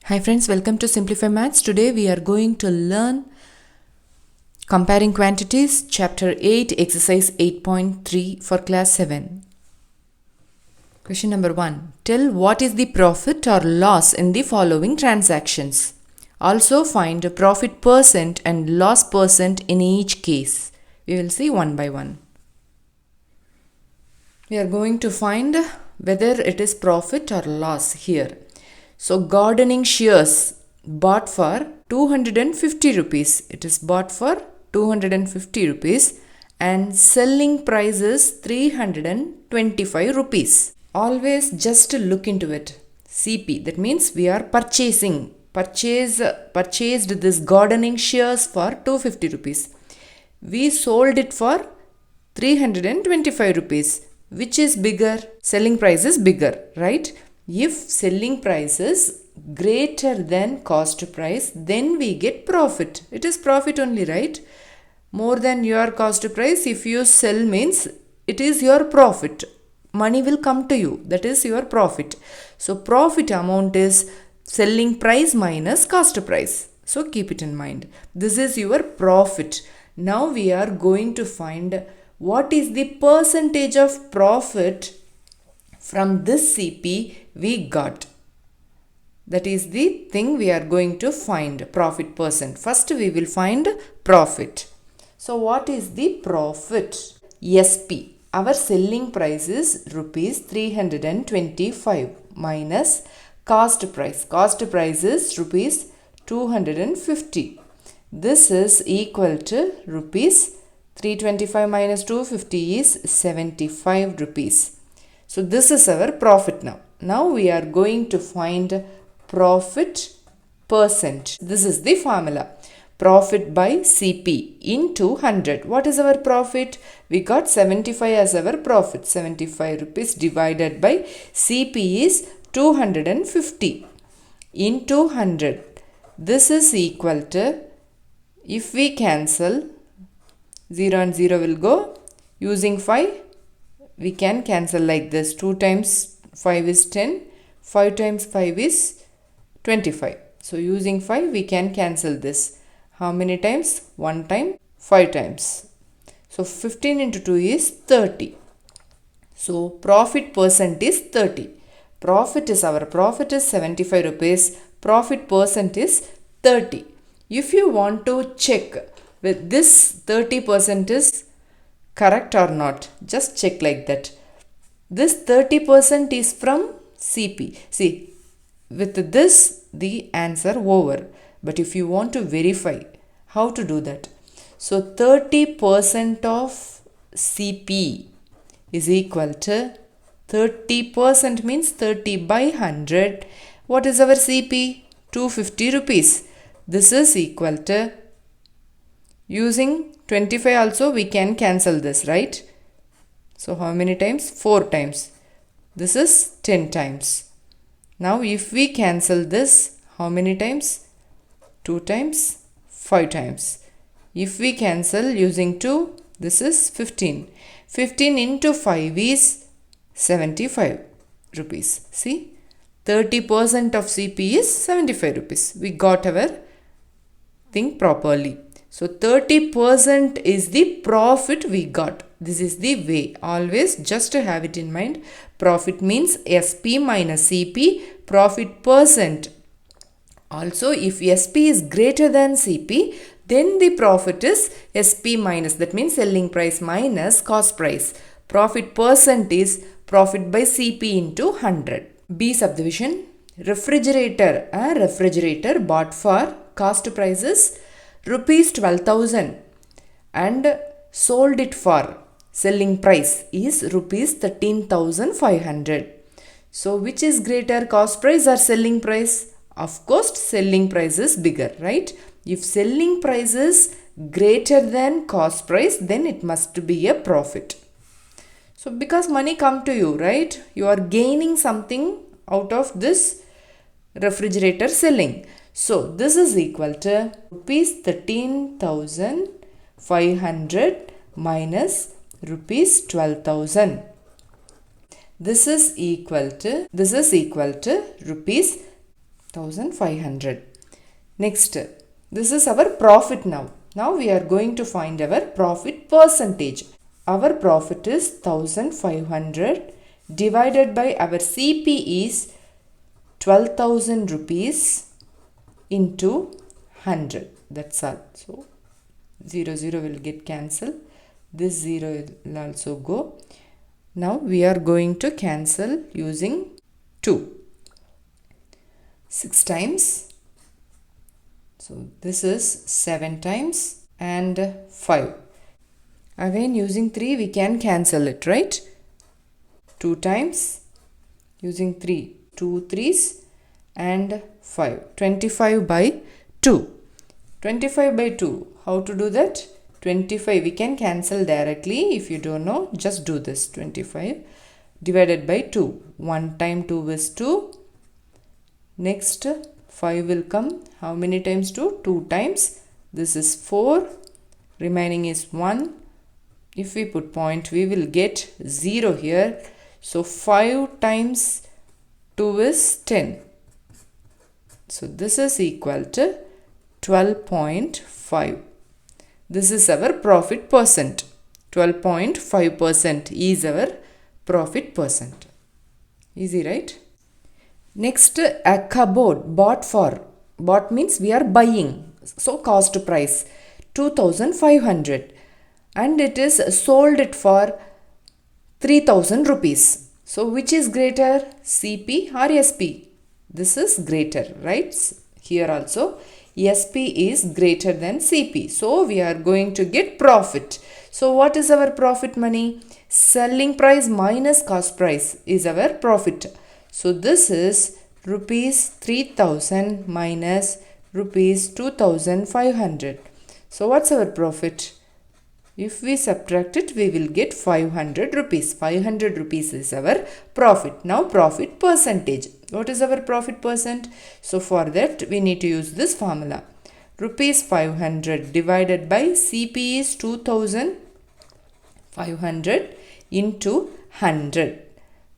Hi friends, welcome to Simplify Maths. Today we are going to learn Comparing Quantities, Chapter 8, Exercise 8.3 for Class 7. Question number 1. Tell what is the profit or loss in the following transactions. Also find a profit percent and loss percent in each case. We will see one by one. We are going to find whether it is profit or loss here. So gardening shears bought for 250 rupees. It is bought for 250 rupees and selling price is 325 rupees. Always just look into it. CP, that means we are purchased this gardening shears for 250 rupees. We sold it for 325 rupees. Which is bigger? Selling price is bigger, right? If selling price is greater than cost price, then we get profit. It is profit only, right? More than your cost price, if you sell means it is your profit. Money will come to you. That is your profit. So profit amount is selling price minus cost price. So keep it in mind. This is your profit. Now we are going to find what is the percentage of profit from this CP we got. That is the thing we are going to find, profit percent. First we will find profit. So what is the profit? SP. Our selling price is rupees 325 minus cost price. Cost price is rupees 250. This is equal to rupees 325 minus 250 is 75 rupees. So this is our profit now. Now we are going to find profit percent. This is the formula. Profit by CP into 100. What is our profit? We got 75 as our profit. 75 rupees divided by CP is 250 into 100. This is equal to, if we cancel, 0 and 0 will go. Using 5, we can cancel like this. 2 times 5 is 10. 5 times 5 is 25. So using 5, we can cancel this. How many times? 1 time, 5 times. So 15 into 2 is 30. So profit percent is 30. Profit is 75 rupees. Profit percent is 30. If you want to check whether this 30% is correct or not, just check like that. This 30% is from CP. See, with this the answer over. But if you want to verify, how to do that? So 30% of CP is equal to 30% means 30 by 100. What is our CP? 250 rupees. This is equal to, using 25 also we can cancel this, right? So how many times? 4 times. This is 10 times. Now if we cancel this, how many times? 2 times, 5 times. If we cancel using 2, this is 15. 15 into 5 is 75 rupees. See, 30% of CP is 75 rupees. We got our thing properly. So 30% is the profit we got. This is the way. Always just have it in mind. Profit means SP minus CP. Profit percent. Also, if SP is greater than CP, then the profit is SP minus. That means selling price minus cost price. Profit percent is profit by CP into 100. B subdivision. Refrigerator. A refrigerator bought for cost prices rupees 12,000 and sold it for selling price is rupees 13,500. So which is greater, cost price or selling price? Of course selling price is bigger, right? If selling price is greater than cost price, then it must be a profit. So because money come to you, right? You are gaining something out of this refrigerator selling. So this is equal to rupees 13,500 minus rupees 12,000. This is equal to rupees 1500. Next, this is our profit now. Now we are going to find our profit percentage. Our profit is 1500 divided by our CP is 12,000 rupees into 100. That's all. So 0 will get cancelled. This 0 will also go. Now we are going to cancel using 2. 6 times. So this is 7 times and 5. Again using 3 we can cancel it, right? 2 times using 3. 2 3s and 5. 25 by 2. 25 by 2. How to do that? 25 we can cancel directly. If you don't know, just do this. 25 divided by 2. 1 time 2 is 2. Next 5 will come. How many times 2? 2 times. This is 4. Remaining is 1. If we put point, we will get 0 here. So 5 times 2 is 10. So this is equal to 12.5. This is our profit percent. 12.5% is our profit percent. Easy, right? Next, a cupboard bought means we are buying. So cost price 2,500 and it is sold it for 3,000 rupees. So which is greater, CP or SP? This is greater, right? Here also SP is greater than CP. So we are going to get profit. So what is our profit money? Selling price minus cost price is our profit. So this is rupees 3,000 minus rupees 2,500. So what's our profit? If we subtract it, we will get 500 rupees. 500 rupees is our profit. Now profit percentage. What is our profit percent? So for that we need to use this formula. Rupees 500 divided by CP is 2,500 into 100.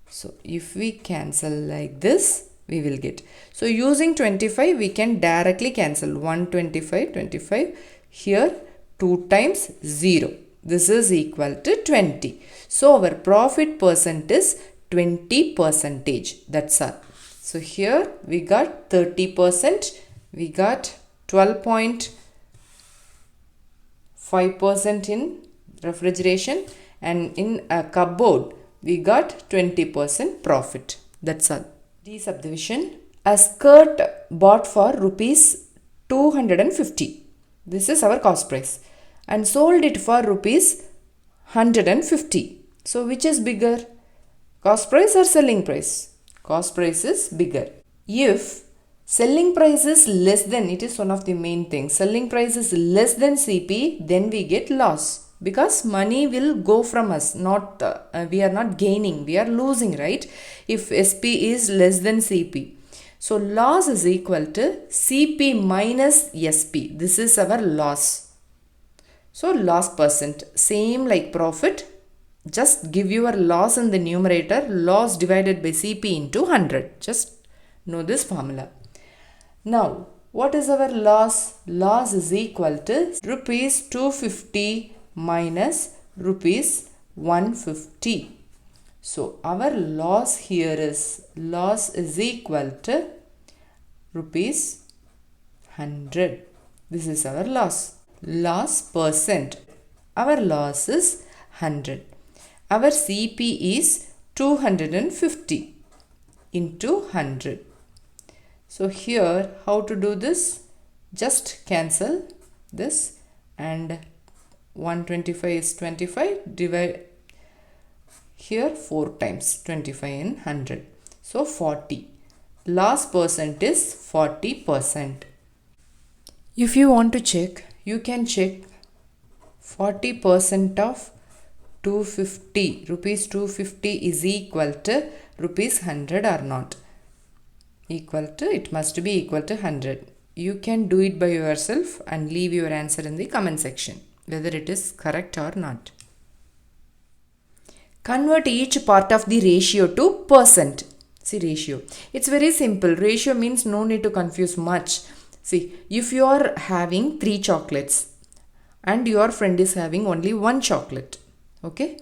So if we cancel like this, we will get. So using 25, we can directly cancel 125, 25. Here 2 times 0. This is equal to 20. So our profit percent is 20%. That's all. So here we got 30%. We got 12.5% in refrigeration, and in a cupboard we got 20% profit. That's all. D subdivision. A skirt bought for rupees 250. This is our cost price, and sold it for rupees 150. So which is bigger? Cost price or selling price? Cost price is bigger. If selling price is less than, it is one of the main things, selling price is less than CP, then we get loss, because money will go from us, not we are not gaining, we are losing, right? If SP is less than CP. So loss is equal to CP minus SP. This is our loss. So loss percent, same like profit, just give your loss in the numerator, loss divided by CP into 100. Just know this formula. Now what is our loss? Loss is equal to rupees 250 minus rupees 150. So our loss here is, loss is equal to rupees 100. This is our loss. Loss percent. Our loss is 100. Our CP is 250 into 100. So here how to do this? Just cancel this, and 125 is 25, divide here 4 times 25 in 100. So 40. Loss percent is 40%. If you want to check, you can check 40% of 250, rupees 250 is equal to rupees 100 or not. Equal to, it must be equal to 100. You can do it by yourself and leave your answer in the comment section, whether it is correct or not. Convert each part of the ratio to percent. See, ratio. It's very simple. Ratio means no need to confuse much. See, if you are having 3 chocolates and your friend is having only 1 chocolate, okay?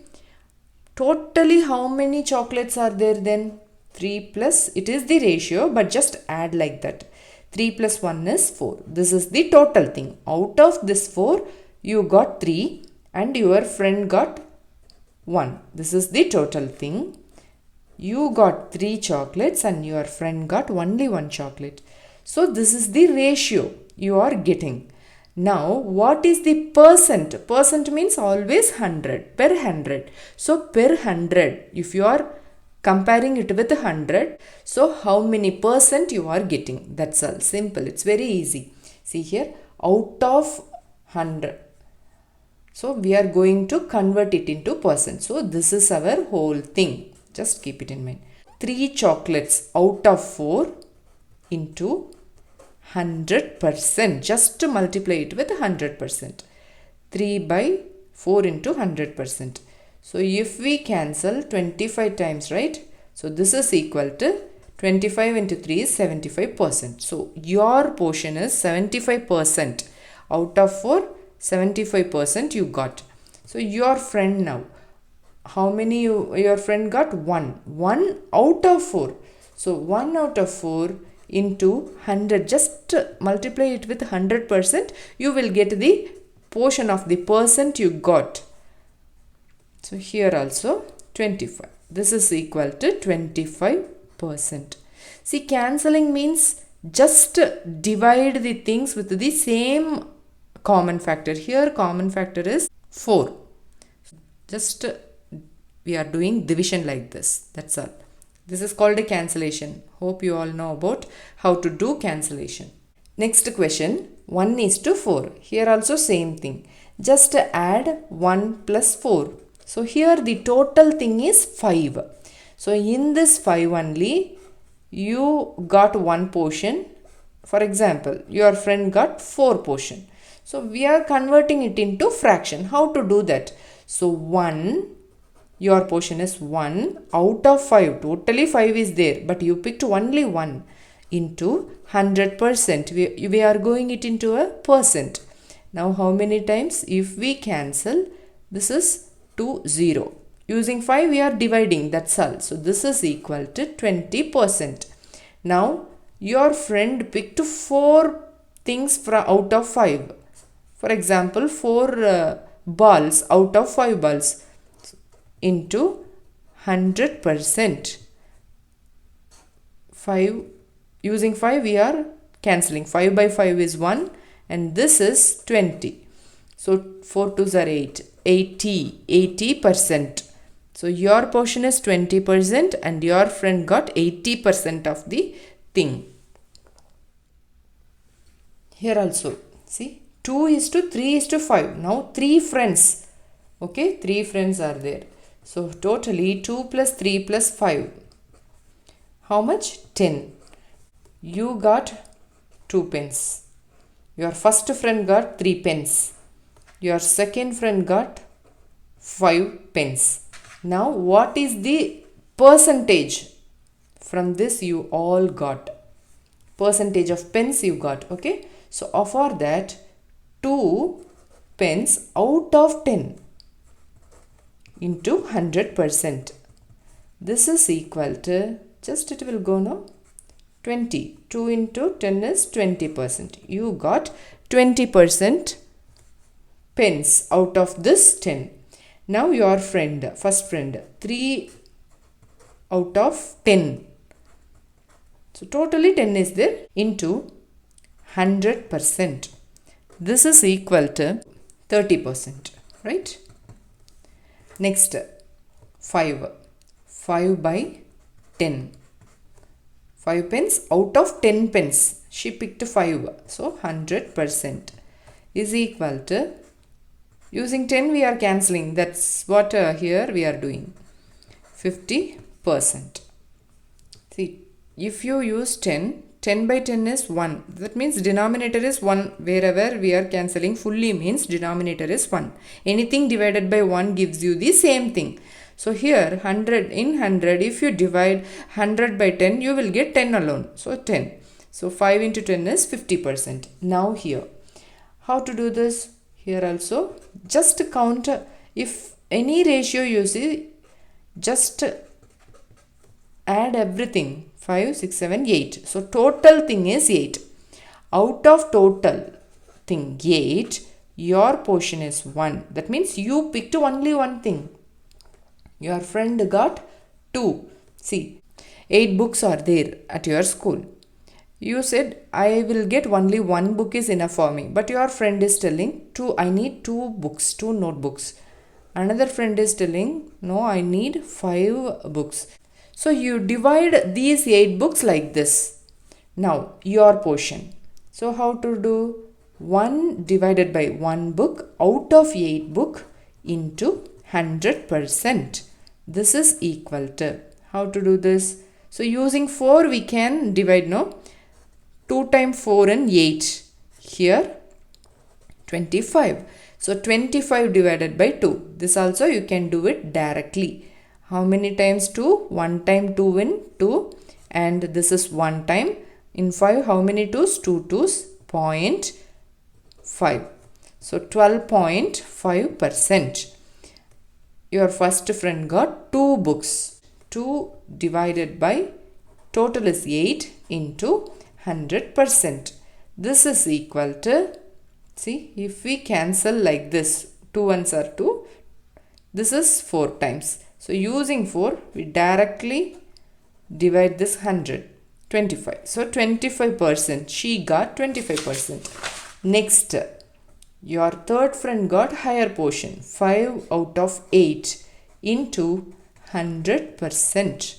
Totally how many chocolates are there then? 3 plus, it is the ratio, but just add like that. 3 plus 1 is 4. This is the total thing. Out of this 4, you got 3 and your friend got 1. This is the total thing. You got 3 chocolates and your friend got only 1 chocolate. So this is the ratio you are getting. Now what is the percent? Percent means always 100, per 100. So per 100, if you are comparing it with 100, so how many percent you are getting? That's all. Simple. It's very easy. See here, out of 100. So we are going to convert it into percent. So this is our whole thing. Just keep it in mind. 3 chocolates out of 4 into 100%. Just to multiply it with 100%. 3 by 4 into 100%. So if we cancel 25 times, right? So this is equal to 25 into 3 is 75%. So your portion is 75%. Out of 4, 75% you got. So your friend now, how many your friend got? 1. 1 out of 4. So 1 out of 4 into 100. Just multiply it with 100%. You will get the portion of the percent you got. So here also 25. This is equal to 25%. See, cancelling means just divide the things with the same common factor. Here common factor is 4. Just we are doing division like this. That's all. This is called a cancellation. Hope you all know about how to do cancellation. Next question, 1:4. Here also same thing. Just add 1 plus 4. So here the total thing is 5. So in this 5 only, you got 1 portion. For example, your friend got 4 portion. So we are converting it into fraction. How to do that? So 1, your portion is 1 out of 5. Totally 5 is there, but you picked only 1 into 100%. We are going it into a percent. Now how many times? If we cancel, this is 0. Using 5 we are dividing, that's all. So this is equal to 20%. Now your friend picked 4 things out of 5. For example, 4 balls out of 5 balls into 100%. 5, using 5 we are cancelling. 5 by 5 is 1 and this is 20. So 4 2s are 8. 80%. So your portion is 20% and your friend got 80% of the thing. Here also, see, 2:3:5. Now 3 friends. Okay, 3 friends are there. So totally 2 plus 3 plus 5. How much? 10. You got 2 pence. Your first friend got 3 pence. Your second friend got 5 pence. Now what is the percentage? From this you all got. Percentage of pence you got. Okay. So for that 2 pence out of 10 into 100%. This is equal to, just it will go now, 20. 2 into 10 is 20%. You got 20% pence out of this 10. Now your friend, first friend, 3 out of 10. So totally 10 is there into 100%. This is equal to 30%, right? Next, 5. 5 by 10. 5 pence out of 10 pence. She picked 5. So 100% is equal to, using 10 we are cancelling. That's what here we are doing. 50%. See, if you use 10, 10 by 10 is 1. That means denominator is 1. Wherever we are cancelling fully means denominator is 1. Anything divided by 1 gives you the same thing. So here 100 in 100, if you divide 100 by 10, you will get 10 alone. So 10. So 5 into 10 is 50%. Now here, how to do this? Here also, just count. If any ratio you see, just add everything. 5, 6, 7, 8. So total thing is 8. Out of total thing 8, your portion is 1. That means you picked only one thing. Your friend got 2. See, 8 books are there at your school. You said, I will get only one book is enough for me. But your friend is telling, I need 2 books, 2 notebooks. Another friend is telling, no, I need 5 books. So you divide these 8 books like this. Now, your portion. So how to do? 1 divided by 1 book out of 8 book into 100%. This is equal to. How to do this? So using 4 we can divide, no? 2 times 4 and 8. Here 25. So 25 divided by 2. This also you can do it directly. How many times 2? 1 time 2 in 2. And this is 1 time. In 5, how many 2s? 2 2s. 0.5. So 12.5%. Your first friend got 2 books. 2 divided by total is 8 into 100%. This is equal to, see, if we cancel like this, 2 ones are 2, this is 4 times. So using 4, we directly divide this 100, 25. So 25%, she got 25%. Next, your third friend got higher portion, 5 out of 8 into 100%.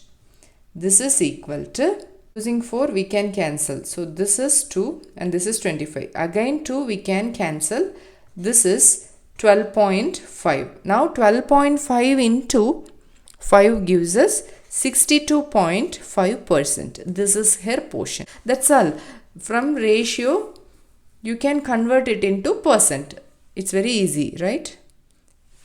This is equal to, using 4 we can cancel. So this is 2 and this is 25. Again 2 we can cancel. This is 12.5. Now 12.5 into 5 gives us 62.5%. This is her portion. That's all. From ratio you can convert it into percent. It's very easy, right?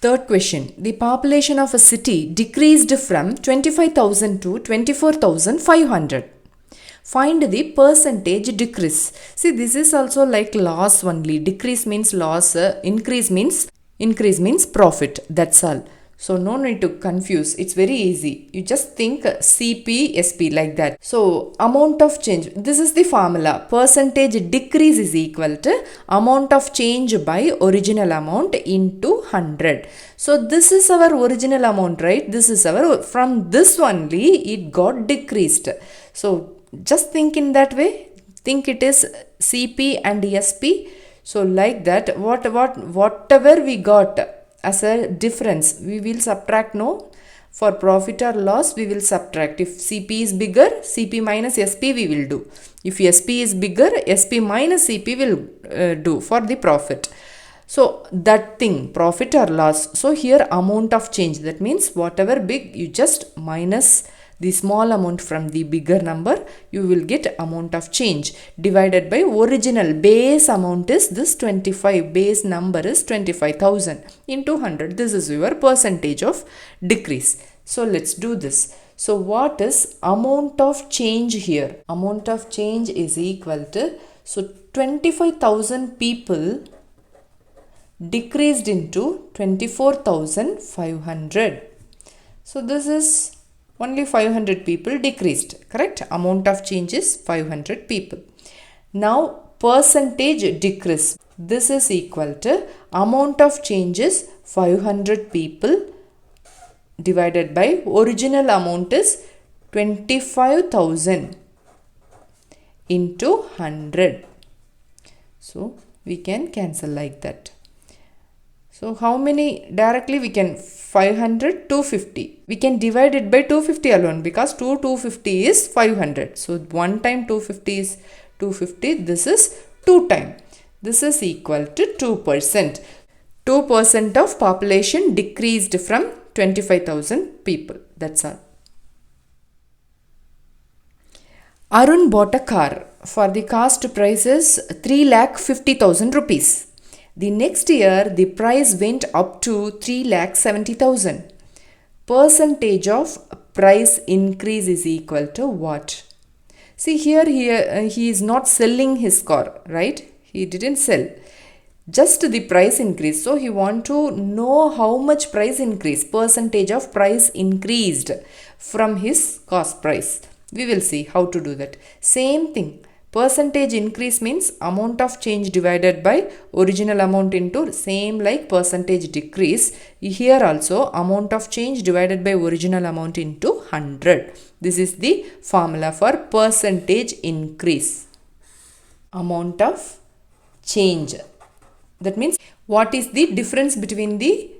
Third question. The population of a city decreased from 25,000 to 24,500. Find the percentage decrease. See, this is also like loss only. Decrease means loss. Increase means profit. That's all. So no need to confuse. It's very easy. You just think CPSP like that. So amount of change. This is the formula. Percentage decrease is equal to amount of change by original amount into 100. So this is our original amount, right? This is our, from this only it got decreased. So just think in that way. Think it is CP and SP. So like that, whatever we got as a difference, we will subtract, no? For profit or loss, we will subtract. If CP is bigger, CP minus SP we will do. If SP is bigger, SP minus CP will do for the profit. So that thing, profit or loss. So here amount of change. That means whatever big, you just minus the small amount from the bigger number, you will get amount of change divided by original base amount is this 25, base number is 25,000 into 100. This is your percentage of decrease. So let's do this. So what is amount of change here? Amount of change is equal to, so 25,000 people decreased into 24,500. So this is only 500 people decreased, correct? Amount of change is 500 people. Now percentage decrease. This is equal to amount of change is 500 people divided by original amount is 25,000 into 100. So we can cancel like that. So how many directly we can 500, 250. We can divide it by 250 alone because 250 is 500. So 1 time 250 is 250. This is 2 time. This is equal to 2%. 2% of population decreased from 25,000 people. That's all. Arun bought a car. For the cost price is 3,50,000 rupees. The next year, the price went up to 3,70,000. percentage of price increase is equal to what? See here, he is not selling his car, right? He didn't sell. Just the price increase. So he want to know how much price increase, percentage of price increased from his cost price. We will see how to do that. Same thing. Percentage increase means amount of change divided by original amount into same like percentage decrease. Here also amount of change divided by original amount into 100. This is the formula for percentage increase. Amount of change. That means what is the difference between the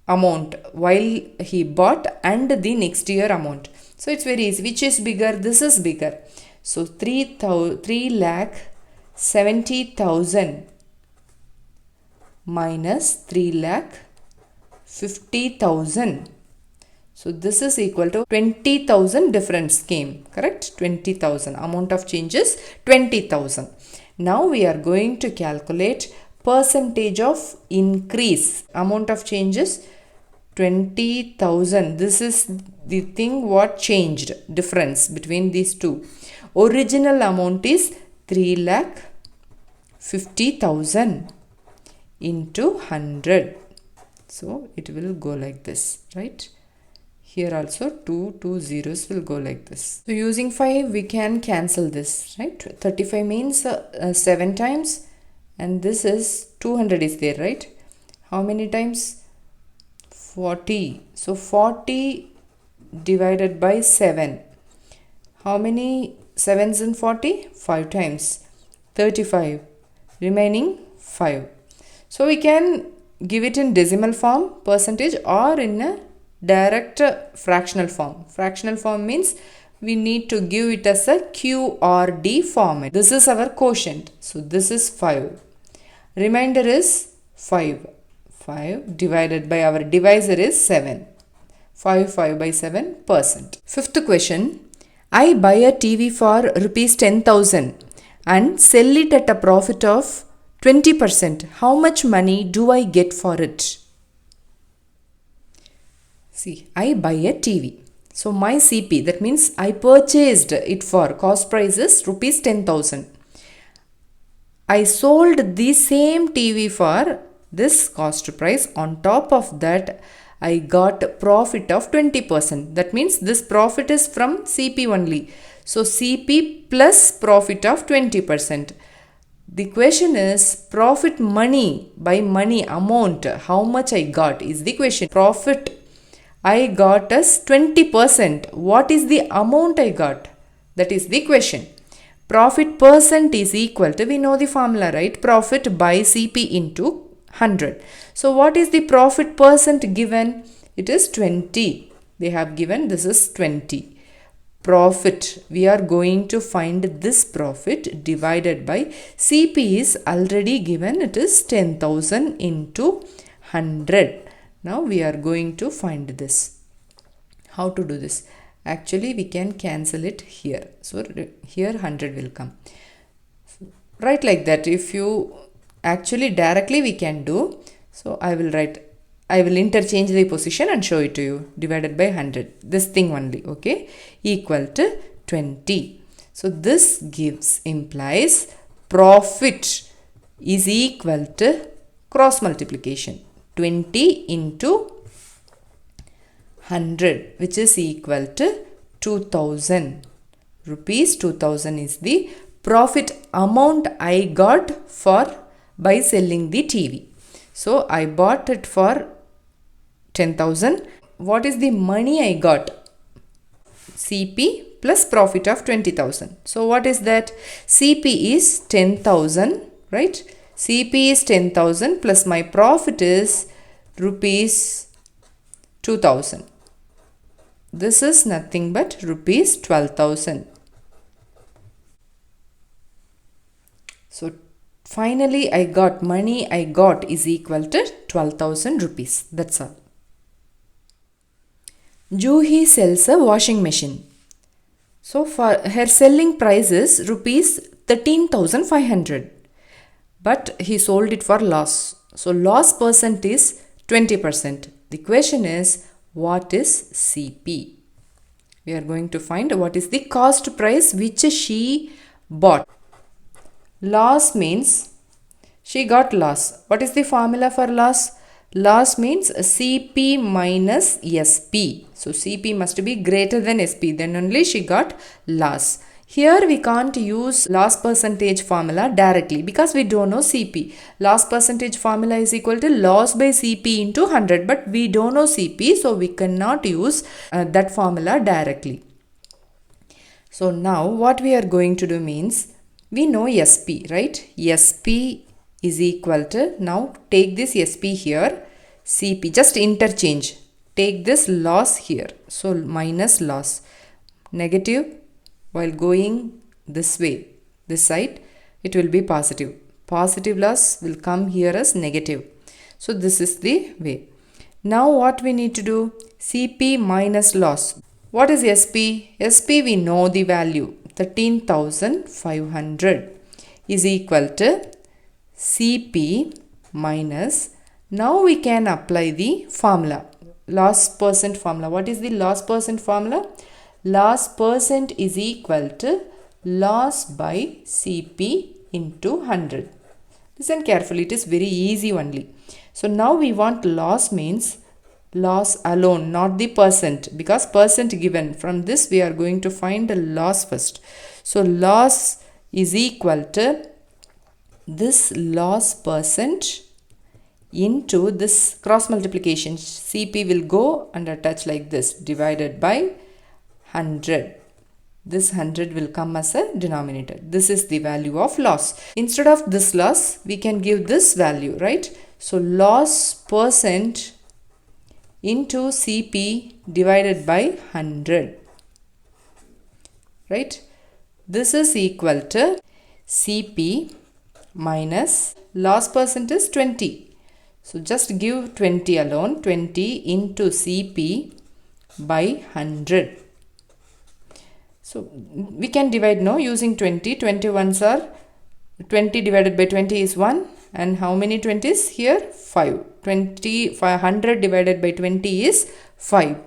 amount while he bought and the next year amount. So it's very easy. Which is bigger? This is bigger. So 3,70,000 minus 3,50,000. So this is equal to 20,000 difference came. Correct? 20,000. Amount of changes 20,000. Now we are going to calculate percentage of increase. Amount of changes 20,000. This is the thing what changed, difference between these two. Original amount is 3,50,000 into 100. So it will go like this, right? Here also two zeros will go like this. So using 5 we can cancel this, right? 35 means 7 times, and this is 200 is there, right? How many times? 40. So 40 divided by 7. How many 7s in 40? 5 times. 35. Remaining 5. So we can give it in decimal form, percentage, or in a direct fractional form. Fractional form means we need to give it as a QRD format. This is our quotient. So this is 5. Remainder is 5. 5 divided by our divisor is 7. 5 by 7%. Fifth question. I buy a TV for rupees 10,000 and sell it at a profit of 20%. How much money do I get for it? See, I buy a TV. So my CP, that means I purchased it for cost price is rupees 10,000. I sold the same TV for this cost price. On top of that, I got profit of 20%. That means this profit is from CP only. So CP plus profit of 20%. The question is profit money, by money amount, how much I got is the question. Profit I got as 20%. What is the amount I got? That is the question. Profit percent is equal to, we know the formula, right? Profit by CP into 100. So what is the profit percent given? It is 20. They have given this is 20. Profit, we are going to find this profit divided by CP is already given, it is 10,000 into 100. Now we are going to find this. How to do this? Actually we can cancel it here. So here 100 will come. Write like that. If you actually directly we can do. So I will interchange the position and show it to you. Divided by 100. This thing only. Okay. Equal to 20. So this implies profit is equal to cross multiplication. 20 into 100, which is equal to 2,000 rupees. 2,000 is the profit amount I got by selling the TV. So I bought it for 10,000. What is the money I got? CP plus profit of 20,000. So what is that? CP is 10,000, right? CP is 10,000 plus my profit is rupees 2,000. This is nothing but rupees 12,000. So finally I got money I got is equal to 12,000 rupees. That's all. Juhi sells a washing machine. So for her selling price is rupees 13,500. But he sold it for loss. So loss percent is 20%. The question is, what is CP? We are going to find what is the cost price which she bought. Loss means she got loss. What is the formula for loss? Loss means CP minus SP. So CP must be greater than SP. Then only she got loss. Here we can't use loss percentage formula directly because we don't know CP. Loss percentage formula is equal to loss by CP into 100. But we don't know CP, so we cannot use that formula directly. So now what we are going to do means, we know SP, right? SP is equal to, now take this SP here, CP, just interchange. Take this loss here. So minus loss, negative, while going this way, this side, it will be positive. Positive loss will come here as negative. So this is the way. Now what we need to do? CP minus loss. What is SP? SP we know the value. 13,500 is equal to CP minus, now we can apply the formula, loss percent formula. What is the loss percent formula? Loss percent is equal to loss by CP into 100. Listen carefully, it is very easy only. So now we want loss means loss alone, not the percent, because percent given. From this we are going to find the loss first. So loss is equal to this loss percent into this cross multiplication. CP will go under touch like this, divided by 100. This 100 will come as a denominator. This is the value of loss. Instead of this loss, we can give this value, right? So loss percent into CP divided by 100, right? This is equal to CP minus loss percent is 20. So just give 20 alone, 20 into CP by 100. So we can divide now using 20. 21s are 20 divided by 20 is 1. And how many 20s here? 5. 500 divided by 20 is 5.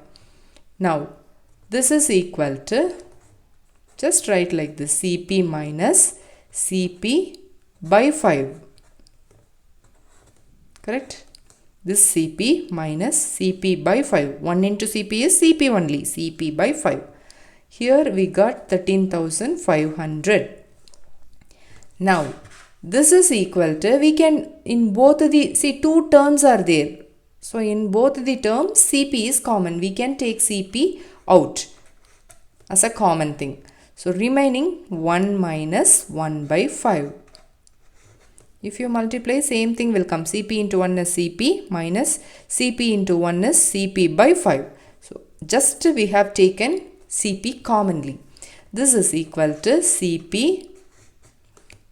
Now this is equal to, just write like this, CP minus CP by 5. Correct? This CP minus CP by 5. 1 into CP is CP only. CP by 5. Here we got 13,500. Now this is equal to, we can in both the, see two terms are there. So in both the terms CP is common. We can take CP out as a common thing. So remaining 1 minus 1 by 5. If you multiply, same thing will come. CP into 1 is CP minus CP into 1 is CP by 5. So just we have taken CP commonly. This is equal to CP.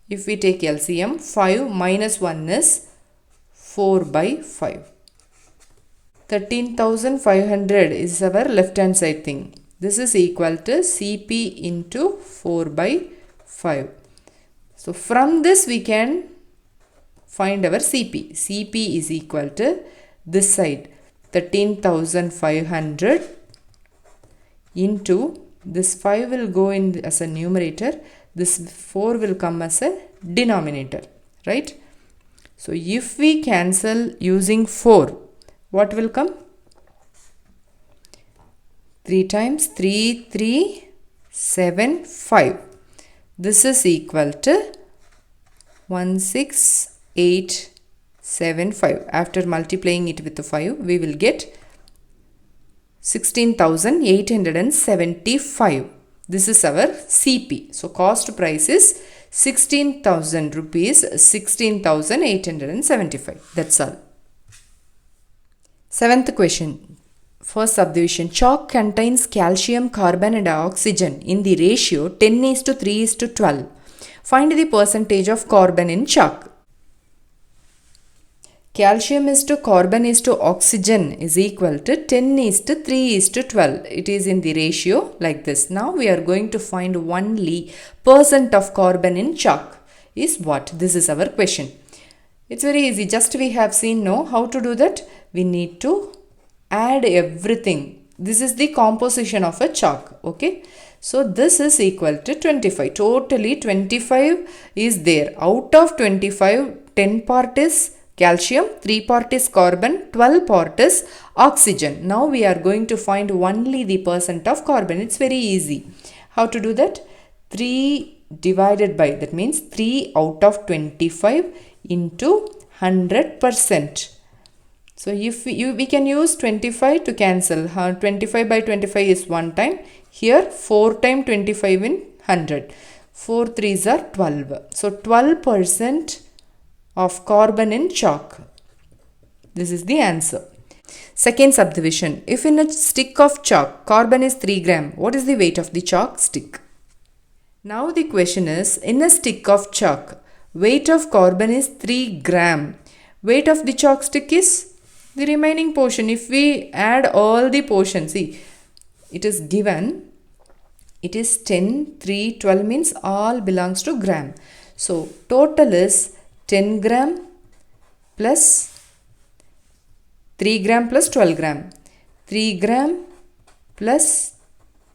If we take LCM, 5 minus 1 is 4 by 5. 13,500 is our left hand side thing. This is equal to CP into 4 by 5. So from this we can find our CP. CP is equal to this side, 13,500 into this 5 will go in as a numerator. This 4 will come as a denominator, right? So if we cancel using 4, what will come? 3 times 3, 3, 7, 5. This is equal to 16,875. After multiplying it with the 5, we will get 16,875. This is our CP. So cost price is 16,000 rupees, 16,875. That's all. 7th question. First subdivision. Chalk contains calcium, carbon and oxygen in the ratio 10:3:12. Find the percentage of carbon in chalk. Calcium is to carbon is to oxygen is equal to 10:3:12. It is in the ratio like this. Now we are going to find only percent of carbon in chalk is what? This is our question. It's very easy. Just we have seen how to do that. We need to add everything. This is the composition of a chalk. Okay. So this is equal to 25. Totally 25 is there. Out of 25, 10 part is calcium, 3 part is carbon, 12 part is oxygen. Now we are going to find only the percent of carbon. It's very easy. How to do that? 3 divided by, that means 3 out of 25 into 100%. So if we can use 25 to cancel. 25 by 25 is 1 time. Here 4 times 25 in 100. 4 3s are 12. So 12% of carbon in chalk. This is the answer. Second subdivision. If in a stick of chalk, carbon is 3 gram, what is the weight of the chalk stick? Now the question is, in a stick of chalk, weight of carbon is 3 gram. Weight of the chalk stick is the remaining portion. If we add all the portions, see, it is given, it is 10, 3, 12 means all belongs to gram. So total is 10 gram plus 3 gram plus 12 gram. 3 gram plus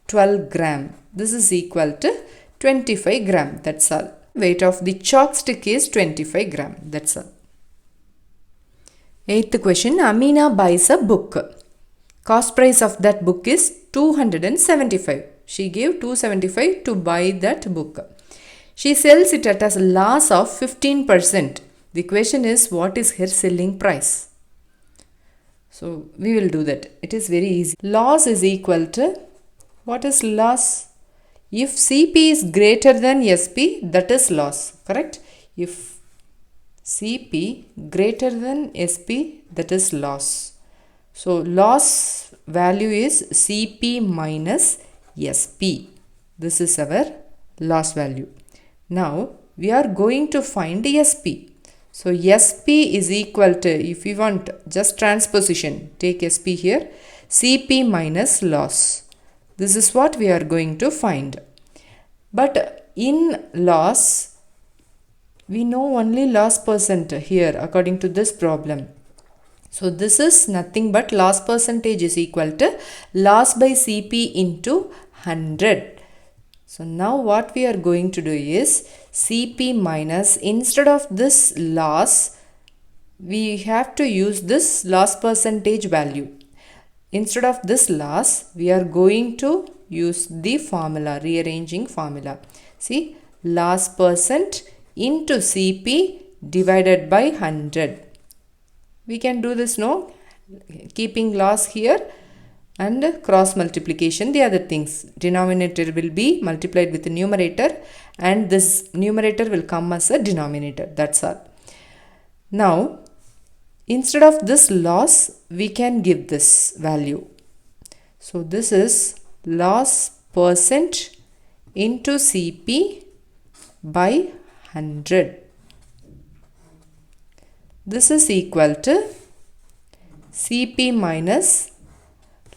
12 gram. This is equal to 25 gram. That's all. Weight of the chalk stick is 25 gram. That's all. 8th question. Amina buys a book. Cost price of that book is 275. She gave 275 to buy that book. She sells it at a loss of 15%. The question is, what is her selling price? So we will do that. It is very easy. Loss is equal to, what is loss? If CP is greater than SP, that is loss. Correct? If CP greater than SP, that is loss. So loss value is CP minus SP. This is our loss value. Now we are going to find SP. So SP is equal to, if we want just transposition, take SP here, CP minus loss. This is what we are going to find. But in loss, we know only loss percent here according to this problem. So this is nothing but loss percentage is equal to loss by CP into 100. So now what we are going to do is CP minus, instead of this loss, we have to use this loss percentage value. Instead of this loss, we are going to use the formula, rearranging formula. See, loss percent into CP divided by 100. We can do this, no? Keeping loss here and cross multiplication, the other things. Denominator will be multiplied with the numerator and this numerator will come as a denominator. That's all. Now, instead of this loss, we can give this value. So this is loss percent into CP by 100. This is equal to CP minus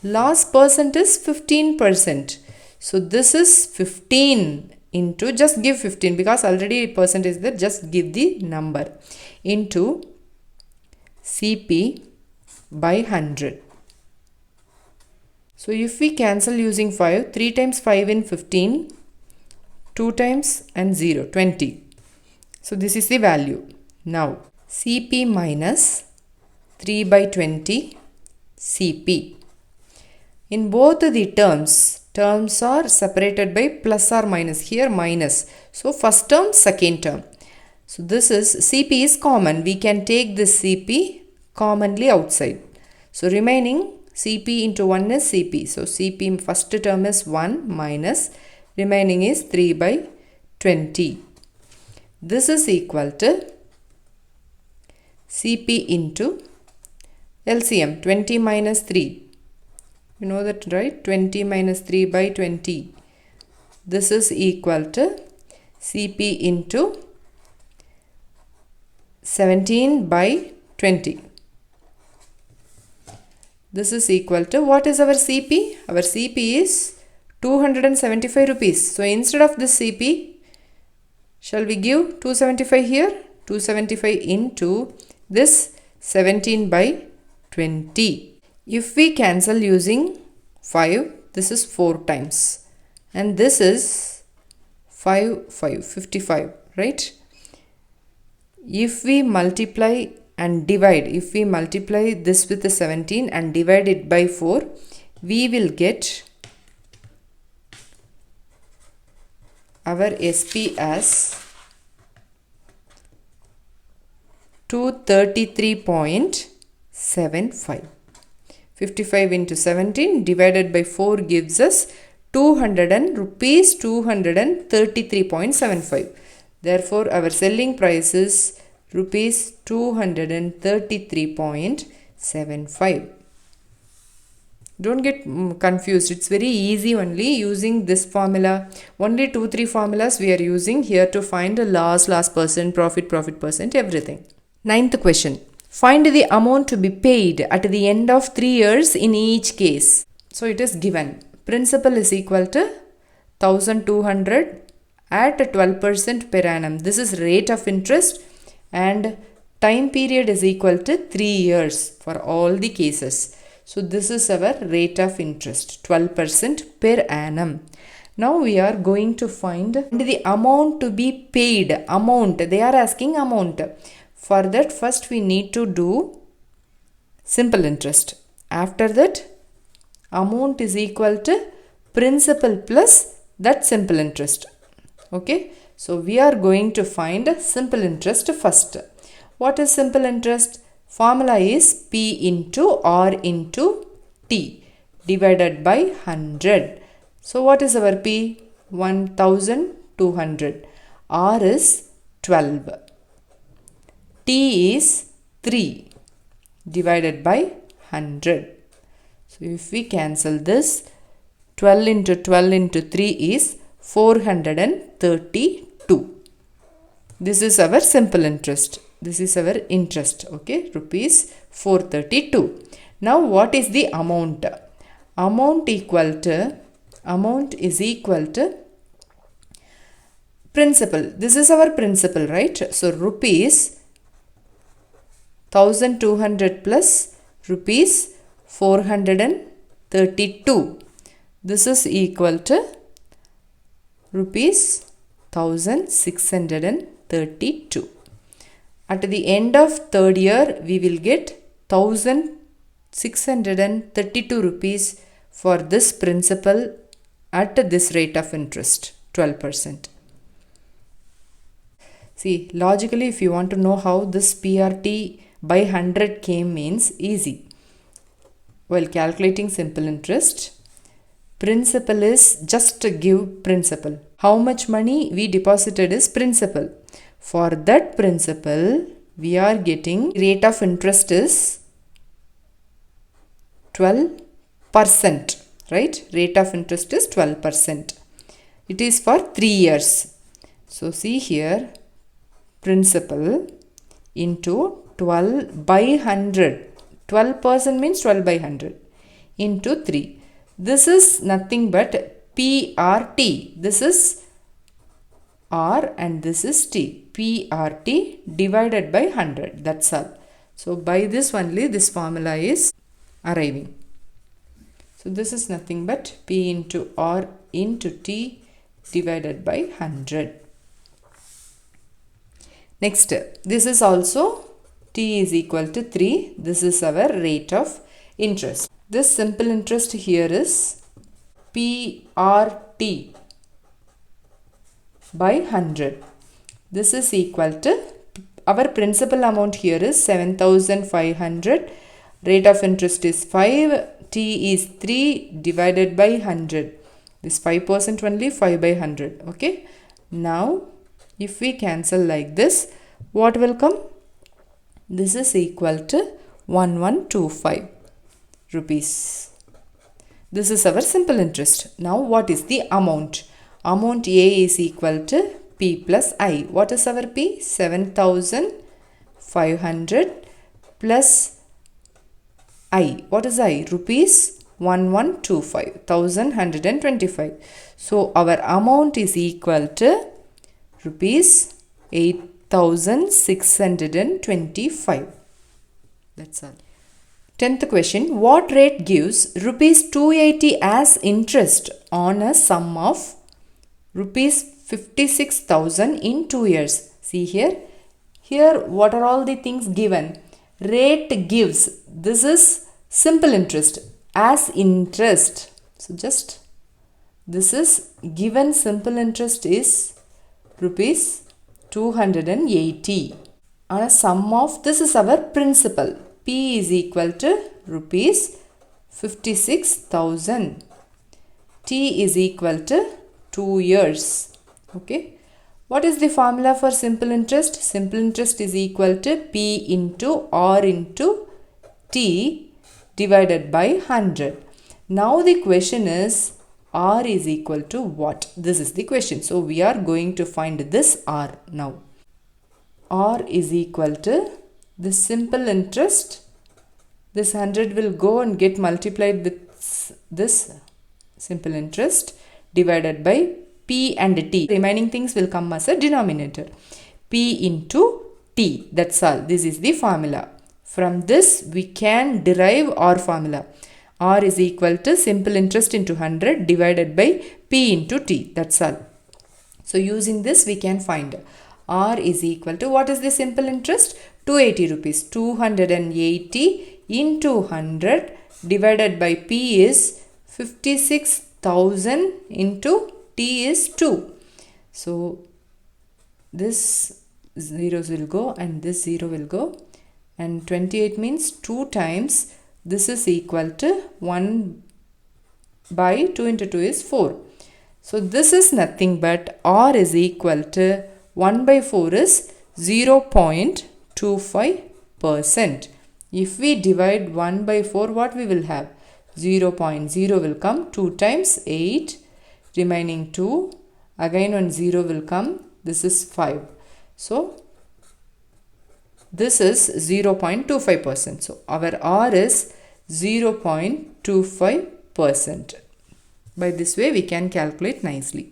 loss percent is 15%. So this is 15 into, just give 15 because already percent is there, just give the number, into CP by 100. So if we cancel using 5, 3 times 5 in 15, 2 times and 0, 20. So this is the value. Now CP minus 3 by 20 CP. In both the terms are separated by plus or minus. Here minus. So first term, second term. So this is, CP is common. We can take this CP commonly outside. So remaining CP into 1 is CP. So CP first term is 1 minus remaining is 3 by 20. This is equal to CP into LCM, 20 minus 3. You know that, right? 20 minus 3 by 20. This is equal to CP into 17 by 20. This is equal to, what is our CP? Our CP is 275 rupees. So instead of this CP, shall we give 275 here? 275 into this 17 by 20. If we cancel using 5, this is 4 times. And this is 55, right? If we multiply and divide, if we multiply this with the 17 and divide it by 4, we will get our SP as 233.75. 55 into 17 divided by 4 gives us rupees 233.75. Therefore, our selling price is rupees 233.75. Don't get confused. It's very easy only using this formula. Only 2-3 formulas we are using here to find the loss percent, profit percent, everything. Ninth question. Find the amount to be paid at the end of 3 years in each case. So it is given. Principal is equal to 1200 at 12% per annum. This is rate of interest, and time period is equal to 3 years for all the cases. So this is our rate of interest, 12% per annum. Now we are going to find the amount to be paid. Amount, they are asking amount. For that, first we need to do simple interest. After that, amount is equal to principal plus that simple interest. Okay, so we are going to find simple interest first. What is simple interest? Formula is P into R into T divided by 100. So what is our P? 1200. R is 12. T is 3 divided by 100. So if we cancel this, 12 into 12 into 3 is 432. This is our simple interest. This is our interest. Okay, rupees 432. Now what is the amount? Amount is equal to principal. This is our principal, right? So rupees 1200 plus rupees 432. This is equal to rupees 1632. At the end of third year, we will get 1632 rupees for this principal at this rate of interest, 12%. See, logically, if you want to know how this PRT by 100 came means easy. While calculating simple interest, principal is just to give principal. How much money we deposited is principal. For that principal, we are getting rate of interest is 12%, right? Rate of interest is 12%. It is for 3 years. So see here, principal into 12 by 100. 12% means 12 by 100 into 3. This is nothing but PRT. This is R and this is T. PRT divided by 100. That's all. So by this only this formula is arriving. So this is nothing but P into R into T divided by 100. Next, this is also T is equal to 3. This is our rate of interest. This simple interest here is PRT by 100. This is equal to, our principal amount here is 7500. Rate of interest is 5. T is 3 divided by 100. This 5% only, 5 by 100. Okay. Now, if we cancel like this, what will come? This is equal to 1125 rupees. This is our simple interest. Now, what is the amount? Amount A is equal to P plus I. What is our P? 7500 plus I. What is I? Rupees 1125. 1125. So, our amount is equal to rupees 8625. That's all. 10th question. What rate gives rupees 280 as interest on a sum of rupees 56,000 in 2 years? See here. Here what are all the things given? Rate gives. This is simple interest as interest. So just this is given simple interest is rupees 280 on a sum of, this is our principal. P is equal to rupees 56,000. T is equal to 2 years. Okay. What is the formula for simple interest? Simple interest is equal to P into R into T divided by 100. Now the question is R is equal to what? This is the question. So we are going to find this R now. R is equal to the simple interest. This 100 will go and get multiplied with this simple interest divided by P and T. Remaining things will come as a denominator. P into T. That's all. This is the formula. From this we can derive R formula. R is equal to simple interest into 100 divided by P into T. That's all. So using this we can find R is equal to, what is the simple interest? 280 rupees. 280 into 100 divided by P is 56,000 into T is 2. So this zeros will go and this 0 will go, and 28 means 2 times this is equal to 1 by 2 into 2 is 4. So this is nothing but R is equal to 1 by 4 is 0.25%. If we divide 1 by 4, what we will have? 0.0 will come, 2 times 8, remaining 2, again 1 0 will come, this is 5. So this is 0.25%. So our R is 0.25%. By this way we can calculate nicely.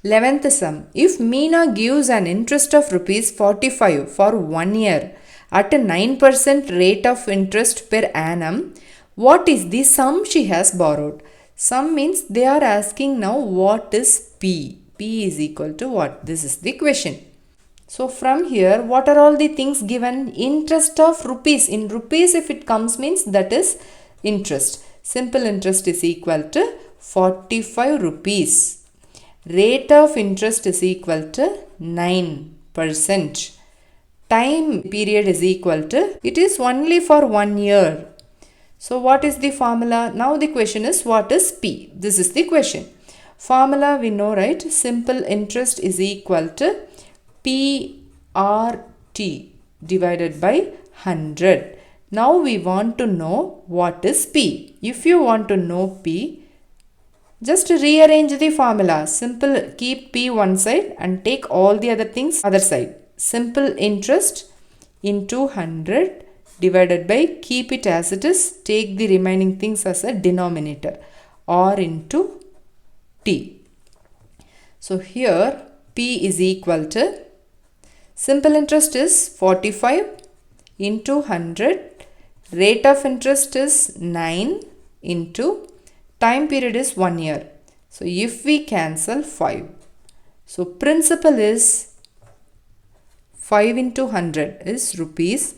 11th sum. If Meena gives an interest of rupees 45 for 1 year at a 9% rate of interest per annum, what is the sum she has borrowed? Sum means they are asking now what is P. P is equal to what? This is the question. So from here, what are all the things given? Interest of rupees. In rupees, if it comes means that is interest. Simple interest is equal to 45 rupees. Rate of interest is equal to 9%. Time period is equal to, it is only for 1 year. So what is the formula? Now the question is what is P? This is the question. Formula we know, right? Simple interest is equal to PRT divided by 100. Now we want to know what is P. If you want to know P, just rearrange the formula. Simple, keep P one side and take all the other things other side. Simple interest into 100 divided by, keep it as it is, take the remaining things as a denominator, R into T. So here P is equal to, simple interest is 45 into 100, rate of interest is 9 into time period is 1 year. So if we cancel 5, so principal is 5 into 100 is rupees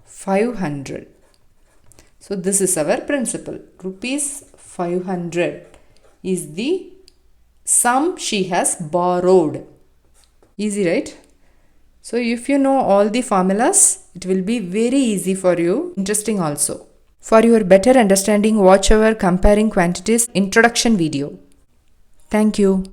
500. So this is our principal. Rupees 500 is the sum she has borrowed. Easy, right? So if you know all the formulas, it will be very easy for you. Interesting also. For your better understanding, watch our Comparing Quantities introduction video. Thank you.